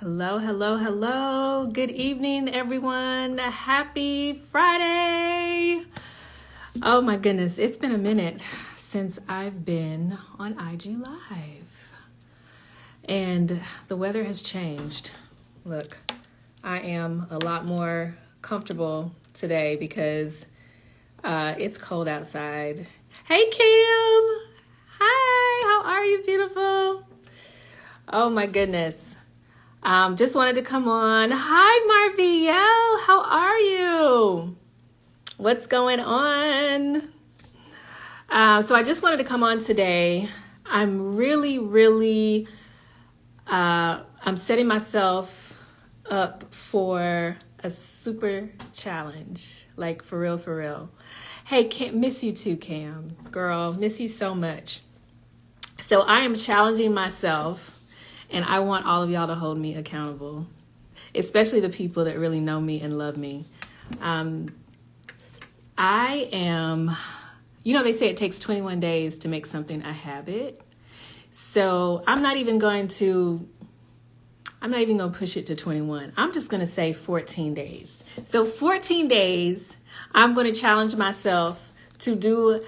Hello, hello, hello. Good evening, everyone. Happy Friday. Oh my goodness, it's been a minute since I've been on IG Live. And the weather has changed. Look, I am a lot more comfortable today because it's cold outside. Hey, Kim. Hi, how are you, beautiful? Oh my goodness. Just wanted to come on. Hi, Marvielle. How are you? What's going on? So I just wanted to come on today. I'm I'm setting myself up for a super challenge. Like, for real, for real. Hey, Cam, miss you too, Cam. Girl, miss you so much. So I am challenging myself. And I want all of y'all to hold me accountable, especially the people that really know me and love me. I am, they say it takes 21 days to make something a habit. So I'm not even going to push it to 21. I'm just going to say 14 days. So 14 days, I'm going to challenge myself to do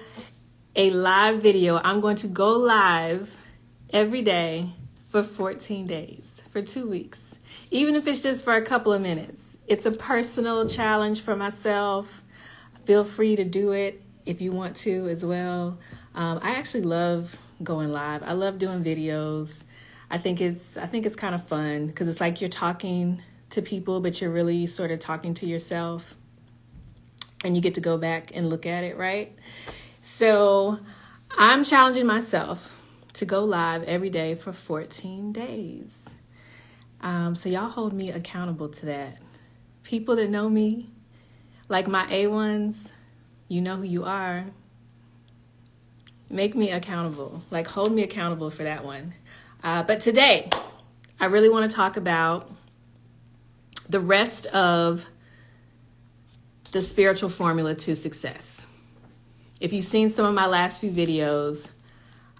a live video. I'm going to go live every day for 14 days, for 2 weeks, even if it's just for a couple of minutes. It's a personal challenge for myself. Feel free to do it if you want to as well. I actually love going live. I love doing videos. I think it's kind of fun because it's like you're talking to people, but you're really sort of talking to yourself, and you get to go back and look at it, right? So I'm challenging myself to go live every day for 14 days. So y'all hold me accountable to that. People that know me, like my A1s, you know who you are. Make me accountable. Like, hold me accountable for that one. But today, I really want to talk about the rest of the spiritual formula to success. If you've seen some of my last few videos,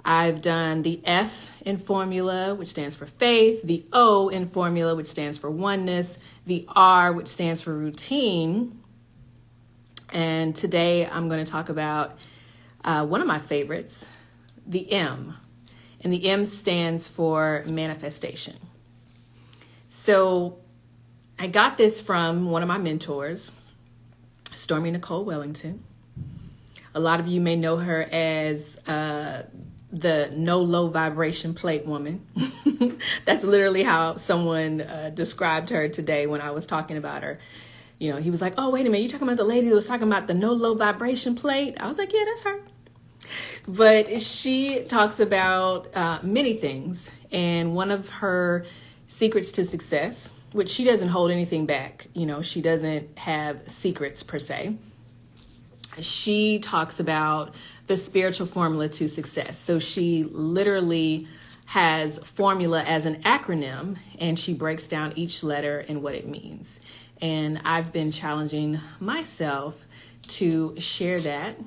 I've done the F in formula, which stands for faith, the O in formula, which stands for oneness, the R, which stands for routine. And today I'm going to talk about one of my favorites, the M. And the M stands for manifestation. So I got this from one of my mentors, Stormy Nicole Wellington. A lot of you may know her as the no low vibration plate woman. That's literally how someone described her today when I was talking about her. He was like, oh, wait a minute, you talking about the lady who was talking about the no low vibration plate? I was like, yeah, that's her. But she talks about many things. And one of her secrets to success, which she doesn't hold anything back. She doesn't have secrets per se. She talks about the spiritual formula to success. So she literally has formula as an acronym, and she breaks down each letter and what it means. And I've been challenging myself to share that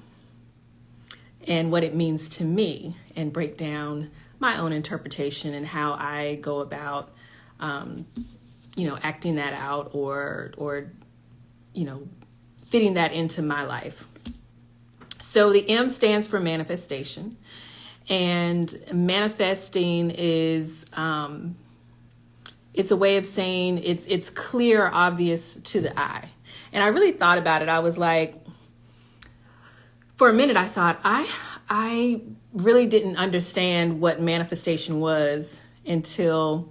and what it means to me and break down my own interpretation and how I go about, acting that out or fitting that into my life. So the M stands for manifestation, and manifesting is, it's a way of saying it's clear, obvious to the eye. And I really thought about it. I was like, for a minute, I thought I really didn't understand what manifestation was until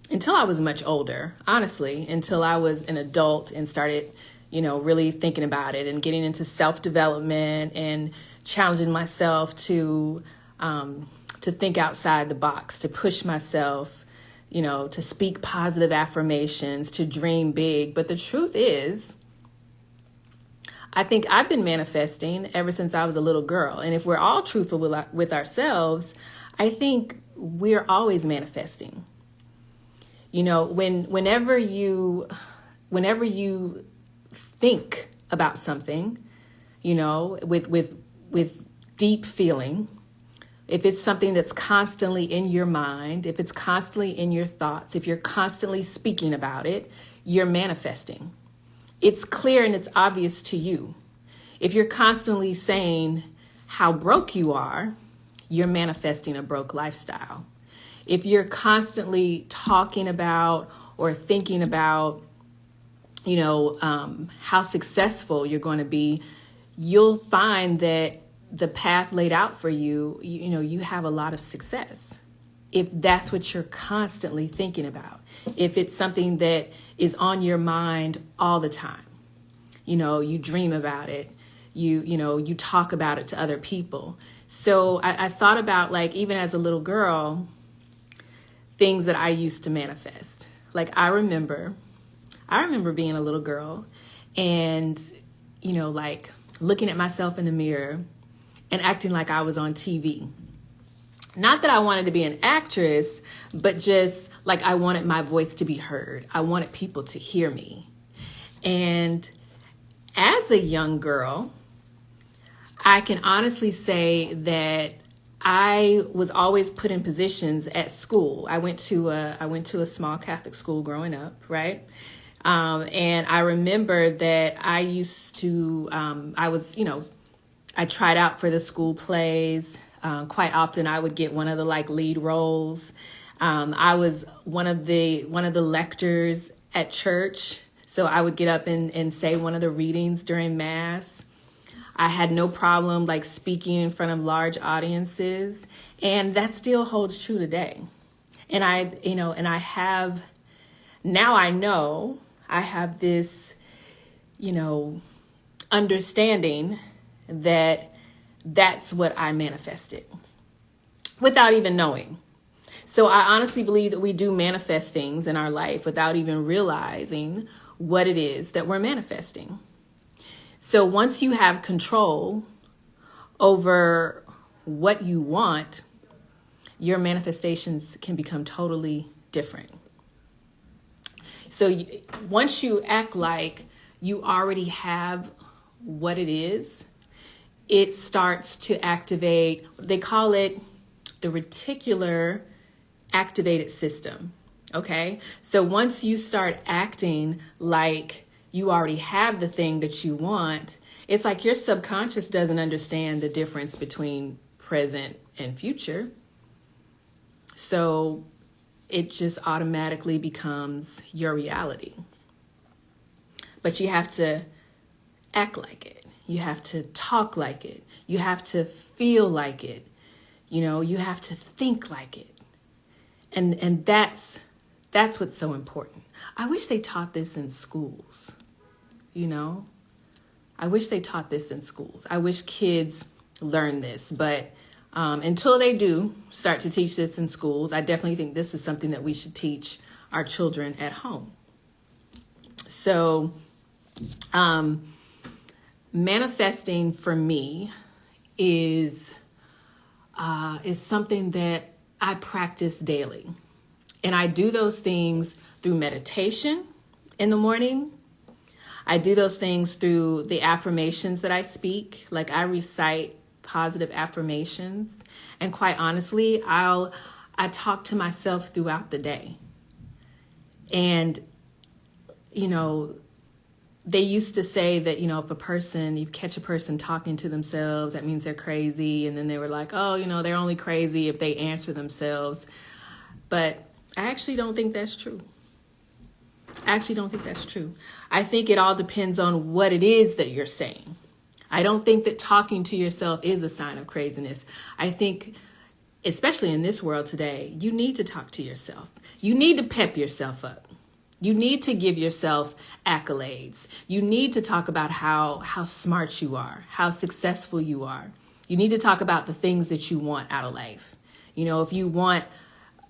I was much older, honestly, until I was an adult and started really thinking about it and getting into self-development and challenging myself to think outside the box, to push myself, to speak positive affirmations, to dream big. But the truth is, I think I've been manifesting ever since I was a little girl. And if we're all truthful with ourselves, I think we're always manifesting. Whenever you think about something, with deep feeling, if it's something that's constantly in your mind, if it's constantly in your thoughts, if you're constantly speaking about it, you're manifesting. It's clear and it's obvious to you. If you're constantly saying how broke you are, you're manifesting a broke lifestyle. If you're constantly talking about or thinking about, how successful you're going to be, you'll find that the path laid out for you, you have a lot of success. If that's what you're constantly thinking about, if it's something that is on your mind all the time, you dream about it, you talk about it to other people. So I thought about, like, even as a little girl, things that I used to manifest. Like, I remember being a little girl and, like looking at myself in the mirror and acting like I was on TV. Not that I wanted to be an actress, but just like I wanted my voice to be heard. I wanted people to hear me. And as a young girl, I can honestly say that I was always put in positions at school. I went to a small Catholic school growing up, right? And I remember that I used to, I tried out for the school plays. Quite often I would get one of the lead roles. I was one of the lectors at church. So I would get up and say one of the readings during Mass. I had no problem speaking in front of large audiences, and that still holds true today. And I have this, understanding that that's what I manifested without even knowing. So I honestly believe that we do manifest things in our life without even realizing what it is that we're manifesting. So once you have control over what you want, your manifestations can become totally different. So once you act like you already have what it is, it starts to activate, they call it the reticular activated system. Okay. So once you start acting like you already have the thing that you want, it's like your subconscious doesn't understand the difference between present and future. So it just automatically becomes your reality. But you have to act like it. You have to talk like it. You have to feel like it. You have to think like it. And that's what's so important. I wish they taught this in schools. I wish they taught this in schools. I wish kids learn this, but until they do start to teach this in schools, I definitely think this is something that we should teach our children at home. So, manifesting for me is something that I practice daily. And I do those things through meditation in the morning. I do those things through the affirmations that I speak. Like, I recite positive affirmations. And quite honestly, I talk to myself throughout the day. And, they used to say that, if you catch a person talking to themselves, that means they're crazy. And then they were like, oh, they're only crazy if they answer themselves. But I actually don't think that's true. I think it all depends on what it is that you're saying. I don't think that talking to yourself is a sign of craziness. I think, especially in this world today, you need to talk to yourself. You need to pep yourself up. You need to give yourself accolades. You need to talk about how smart you are, how successful you are. You need to talk about the things that you want out of life. If you want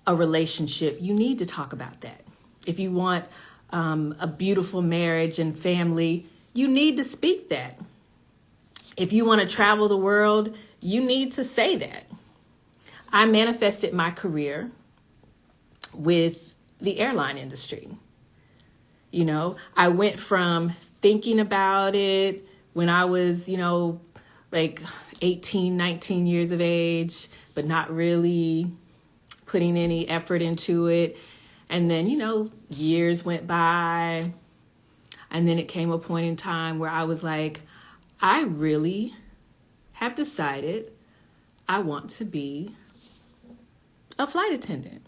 a relationship, you need to talk about that. If you want a beautiful marriage and family, you need to speak that. If you want to travel the world, you need to say that. I manifested my career with the airline industry. I went from thinking about it when I was, 18, 19 years of age, but not really putting any effort into it. And then, years went by. And then it came a point in time where I was like, I really have decided I want to be a flight attendant.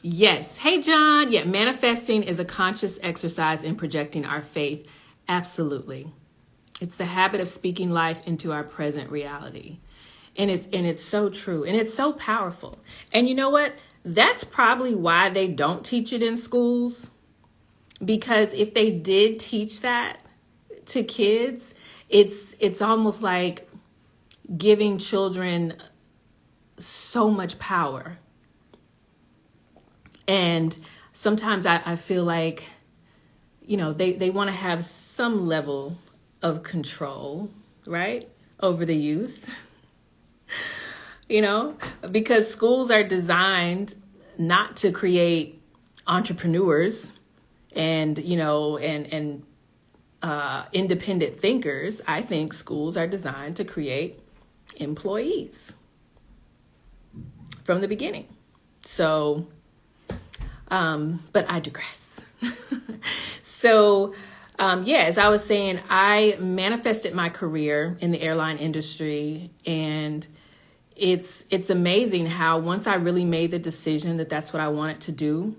Yes. Hey, John. Yeah, manifesting is a conscious exercise in projecting our faith. Absolutely. It's the habit of speaking life into our present reality. And it's so true. And it's so powerful. And you know what? That's probably why they don't teach it in schools. Because if they did teach that to kids, it's almost like giving children so much power. And sometimes I feel like, they want to have some level of control, right, over the youth, because schools are designed not to create entrepreneurs and independent thinkers. I think schools are designed to create employees from the beginning. So, but I digress. So, as I was saying, I manifested my career in the airline industry, and it's amazing how once I really made the decision that that's what I wanted to do,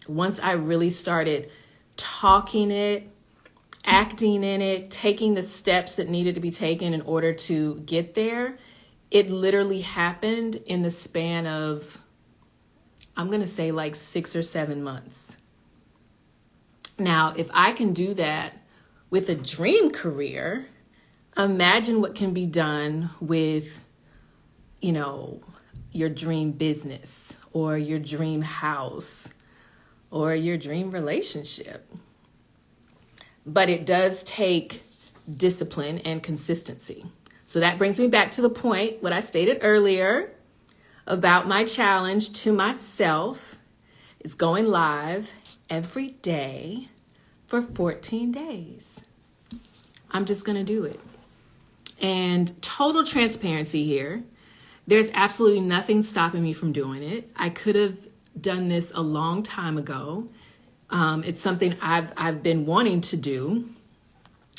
once I really started talking it, acting in it, taking the steps that needed to be taken in order to get there, it literally happened in the span of, I'm going to say like 6 or 7 months. Now, if I can do that with a dream career, imagine what can be done with, your dream business or your dream house or your dream relationship. But it does take discipline and consistency. So that brings me back to the point, what I stated earlier about my challenge to myself is going live every day for 14 days. I'm just going to do it. And total transparency here. There's absolutely nothing stopping me from doing it. I could have done this a long time ago. It's something I've been wanting to do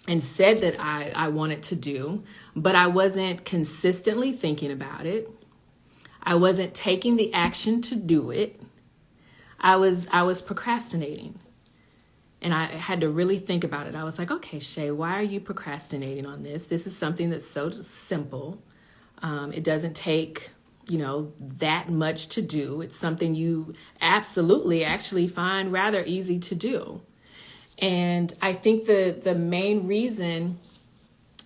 and said that I wanted to do, but I wasn't consistently thinking about it. I wasn't taking the action to do it. I was procrastinating. And I had to really think about it. I was like, okay, Shay, why are you procrastinating on this? This is something that's so simple. It doesn't take, that much to do. It's something you absolutely actually find rather easy to do. And I think the main reason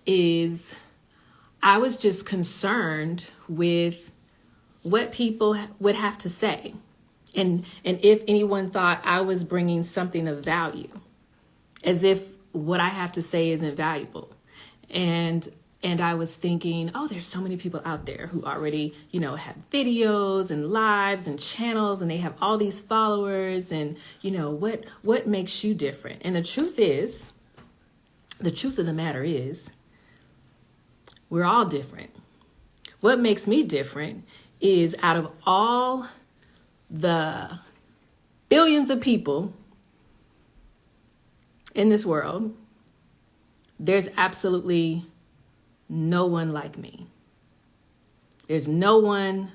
is I was just concerned with what people would have to say. And if anyone thought I was bringing something of value, as if what I have to say isn't valuable. And I was thinking, oh, there's so many people out there who already, have videos and lives and channels, and they have all these followers, and, what makes you different? And the truth of the matter is, we're all different. What makes me different is out of all the billions of people in this world, there's absolutely no one like me. There's no one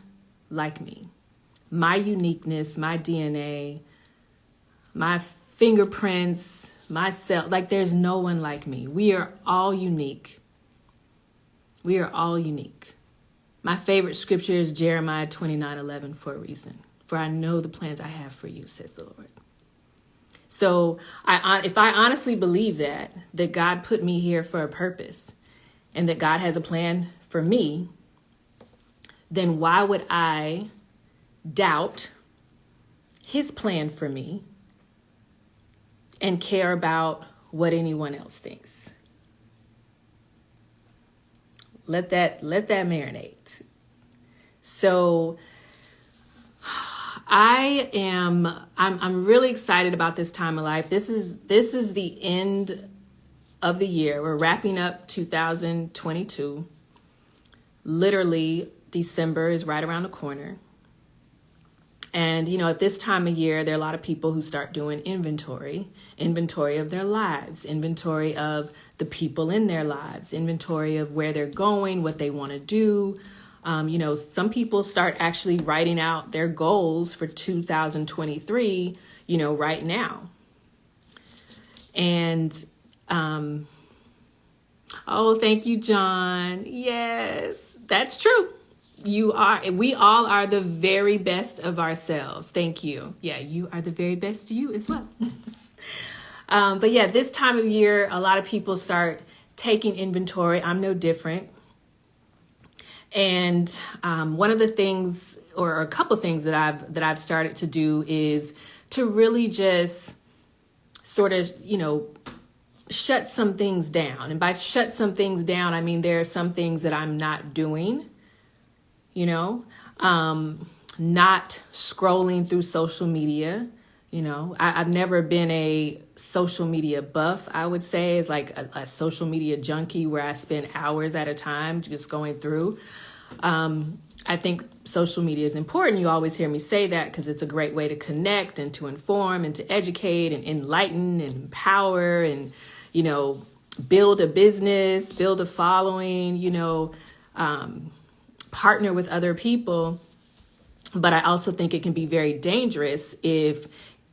like me. My uniqueness, my DNA, my fingerprints, myself, there's no one like me. We are all unique. We are all unique. My favorite scripture is Jeremiah 29:11 for a reason. For I know the plans I have for you, says the Lord. So if I honestly believe that God put me here for a purpose and that God has a plan for me, then why would I doubt his plan for me and care about what anyone else thinks? Let that marinate. So I'm really excited about this time of life. This is the end of the year. We're wrapping up 2022. Literally, December is right around the corner. And, at this time of year, there are a lot of people who start doing inventory of their lives, inventory of the people in their lives, inventory of where they're going, what they want to do. Some people start actually writing out their goals for 2023, right now. And, oh, thank you, John. Yes, that's true. We all are the very best of ourselves. Thank you. Yeah, you are the very best you as well. But yeah, this time of year, a lot of people start taking inventory. I'm no different. And one of the things, or a couple of things that I've started to do is to really just sort of, shut some things down. And by shut some things down, I mean there are some things that I'm not doing. Not scrolling through social media. I've never been a social media buff, I would say. It's like a social media junkie where I spend hours at a time just going through. I think social media is important. You always hear me say that because it's a great way to connect and to inform and to educate and enlighten and empower and, build a business, build a following, partner with other people. But I also think it can be very dangerous if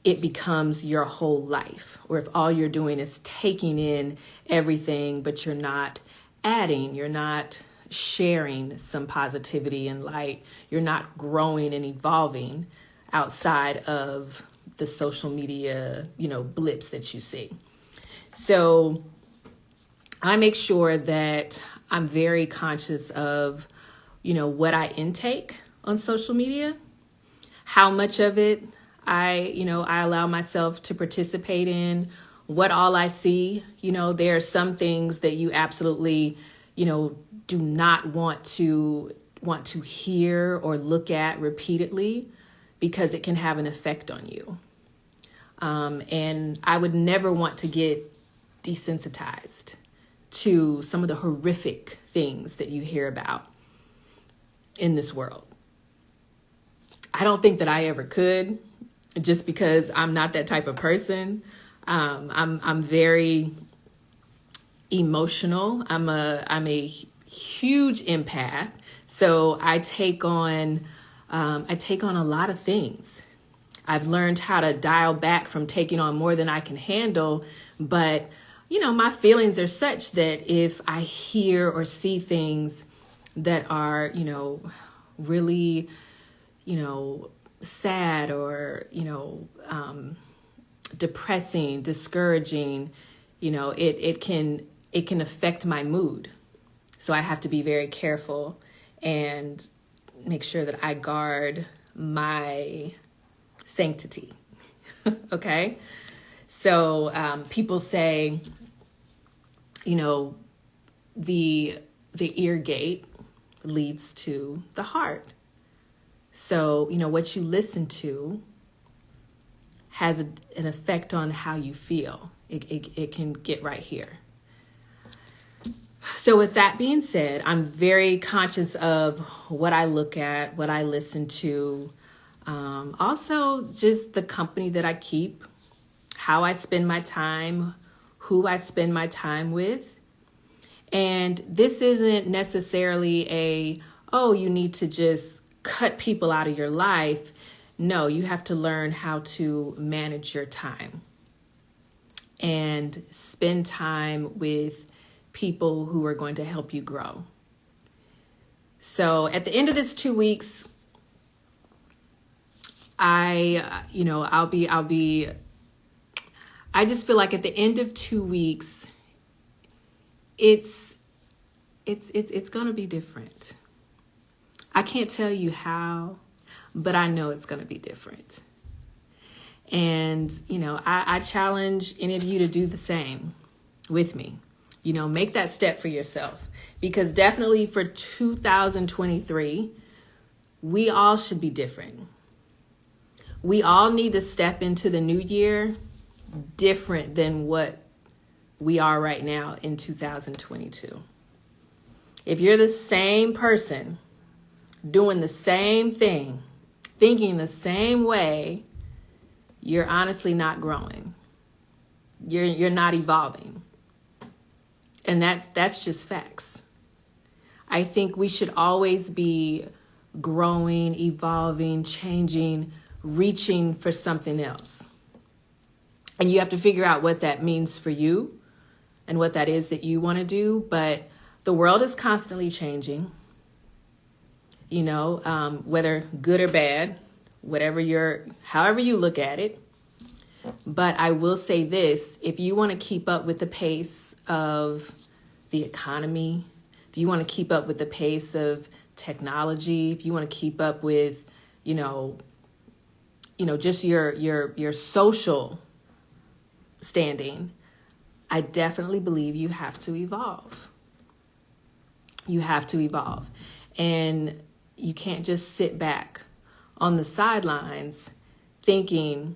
it becomes your whole life, or if all you're doing is taking in everything, but you're not adding, you're not sharing some positivity and light, you're not growing and evolving outside of the social media, blips that you see. So I make sure that I'm very conscious of what I intake on social media, how much of it I allow myself to participate in, what all I see. There are some things that you absolutely, do not want to hear or look at repeatedly because it can have an effect on you. And I would never want to get desensitized to some of the horrific things that you hear about in this world. I don't think that I ever could, just because I'm not that type of person. I'm very emotional. I'm a huge empath, so I take on a lot of things. I've learned how to dial back from taking on more than I can handle, but my feelings are such that if I hear or see things that are, really, sad or, depressing, discouraging, it can affect my mood. So I have to be very careful and make sure that I guard my sanctity. Okay. So people say, the ear gate leads to the heart. So, what you listen to has an effect on how you feel. It can get right here. So with that being said, I'm very conscious of what I look at, what I listen to. Also, just the company that I keep, how I spend my time, who I spend my time with. And this isn't necessarily you need to just cut people out of your life. No, you have to learn how to manage your time and spend time with people who are going to help you grow. So at the end of this 2 weeks, I just feel like at the end of 2 weeks, it's going to be different. I can't tell you how, but I know it's going to be different. And, I challenge any of you to do the same with me. Make that step for yourself, because definitely for 2023, we all should be different. We all need to step into the new year different than what we are right now in 2022. If you're the same person doing the same thing, thinking the same way, you're honestly not growing. You're not evolving. And that's just facts. I think we should always be growing, evolving, changing, reaching for something else. And you have to figure out what that means for you and what that is that you want to do. But the world is constantly changing, whether good or bad, however you look at it. But I will say this, if you want to keep up with the pace of the economy, if you want to keep up with the pace of technology, if you want to keep up with, just your social standing, I definitely believe you have to evolve. You have to evolve. And you can't just sit back on the sidelines thinking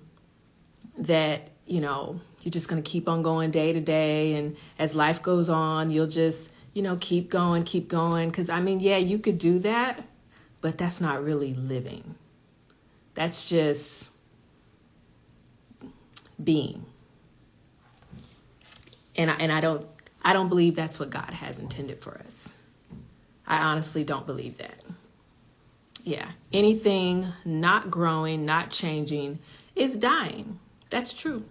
that, you're just going to keep on going day to day. And as life goes on, you'll just, keep going. Because, you could do that, but that's not really living. That's just being. And I don't believe that's what God has intended for us. I honestly don't believe that. Yeah. Anything not growing, not changing is dying. That's true.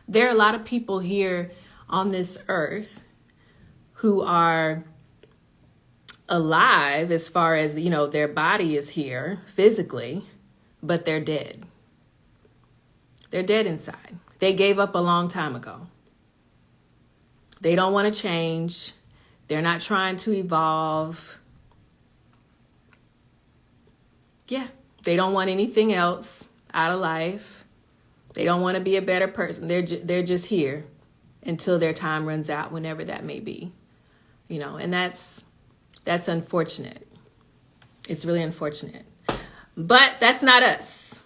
There are a lot of people here on this earth who are alive as far as, their body is here physically, but they're dead. They're dead inside. They gave up a long time ago. They don't want to change. They're not trying to evolve. Yeah, they don't want anything else out of life. They don't want to be a better person. They're just here until their time runs out, whenever that may be. And that's unfortunate. It's really unfortunate. But that's not us.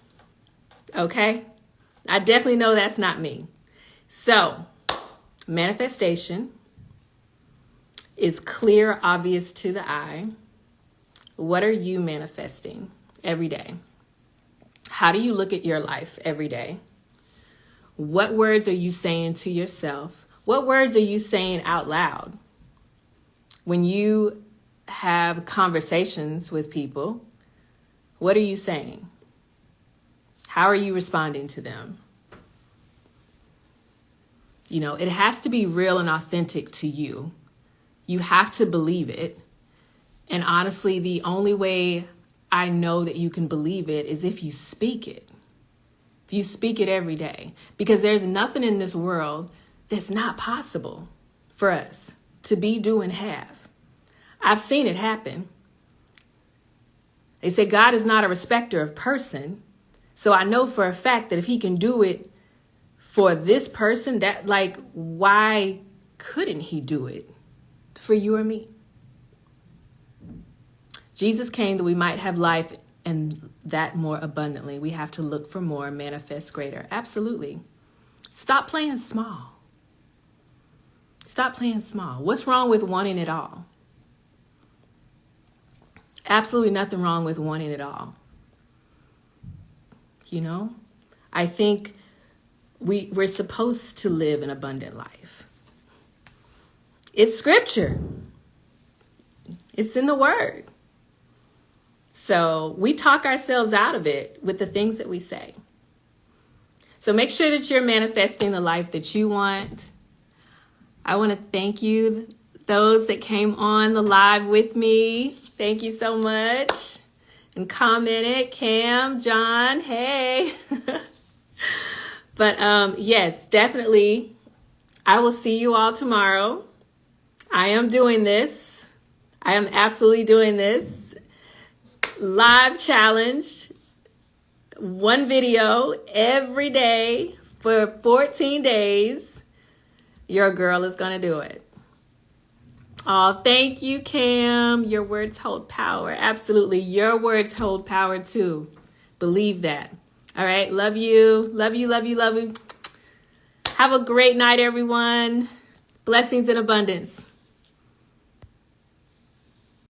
Okay? I definitely know that's not me. So, manifestation is clear, obvious to the eye. What are you manifesting every day? How do you look at your life every day? What words are you saying to yourself? What words are you saying out loud? When you have conversations with people, what are you saying? How are you responding to them? It has to be real and authentic to you. You have to believe it. And honestly, the only way I know that you can believe it is if you speak it. If you speak it every day. Because there's nothing in this world that's not possible for us to be, do, and have. I've seen it happen. They say God is not a respecter of person. So I know for a fact that if he can do it for this person, why couldn't he do it for you or me? Jesus came that we might have life and that more abundantly. We have to look for more, manifest greater. Absolutely. Stop playing small. Stop playing small. What's wrong with wanting it all? Absolutely nothing wrong with wanting it all. I think we're supposed to live an abundant life. It's scripture. It's in the word. So we talk ourselves out of it with the things that we say. So make sure that you're manifesting the life that you want. I want to thank you, those that came on the live with me. Thank you so much. And commented, Cam, John, hey. But yes, definitely. I will see you all tomorrow. I am doing this. I am absolutely doing this. Live challenge. One video every day for 14 days. Your girl is going to do it. Oh, thank you, Cam. Your words hold power. Absolutely. Your words hold power too. Believe that. All right. Love you. Love you, love you, love you. Have a great night, everyone. Blessings in abundance.